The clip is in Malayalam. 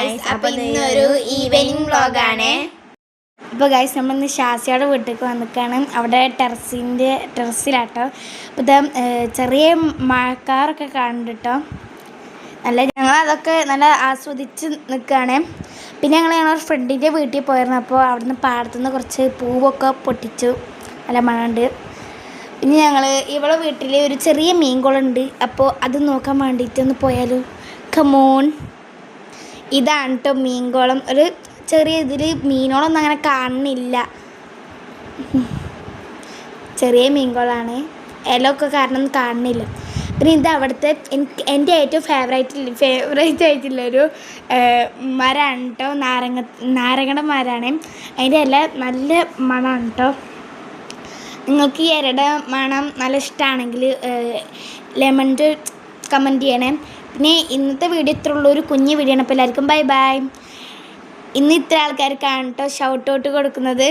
ഗൈസ്, അപ്പോൾ ഇന്നൊരു ഈവനിങ് വ്ളോഗാണ്. അപ്പോൾ ഗൈസ്, നമ്മളിന്ന് ഷാസിയുടെ വീട്ടിലേക്ക് വന്നിക്കാണ്. അവിടെ ടെറസിലാട്ടോ. അപ്പോൾ ഇതാ ചെറിയ മഴക്കാറൊക്കെ കാണുന്നുണ്ട്. ഞങ്ങളതൊക്കെ നല്ല ആസ്വദിച്ച് നിൽക്കുകയാണ്. പിന്നെ ഞങ്ങളുടെ ഫ്രണ്ടിൻ്റെ വീട്ടിൽ പോയിരുന്നു. അപ്പോൾ അവിടുന്ന് പാടത്തുനിന്ന് കുറച്ച് പൂവൊക്കെ പൊട്ടിച്ചു. നല്ല മഴ ഉണ്ട്. പിന്നെ ഞങ്ങൾ ഇവിടെ വീട്ടിൽ ഒരു ചെറിയ മീൻകുളമുണ്ട്. അപ്പോൾ അത് നോക്കാൻ വേണ്ടിയിട്ടൊന്ന് പോയാലോ? കമോൺ. ഇതാണ് കേട്ടോ മീൻകുളം. ഒരു ചെറിയ ഇതിൽ മീനുകളൊന്നും അങ്ങനെ കാണുന്നില്ല. ചെറിയ മീൻകുളമാണ്. ഇലയൊക്കെ കാരണം കാണുന്നില്ല. പിന്നെ ഇത് അവിടുത്തെ എൻ്റെ ഏറ്റവും ഫേവറേറ്റ് ആയിട്ടുള്ളൊരു മരമാണ് കേട്ടോ. നാരങ്ങയുടെ മരമാണ്. അതിൻ്റെ ഇല നല്ല മണമാണ് കേട്ടോ. നിങ്ങൾക്ക് ഈ ഇലയുടെ മണം നല്ല ഇഷ്ടമാണെങ്കിൽ ലെമണിൻ്റെ കമൻറ്റ് ചെയ്യണേ. പിന്നെ ഇന്നത്തെ വീഡിയോ ഇത്രയുള്ളൊരു കുഞ്ഞ് വീഡിയോ ആണ്. അപ്പോൾ എല്ലാവർക്കും ബൈ ബൈ. ഇന്ന് ഇത്ര ആൾക്കാർക്കാണ് കേട്ടോ ഷൗട്ട് ഔട്ട് കൊടുക്കുന്നത്.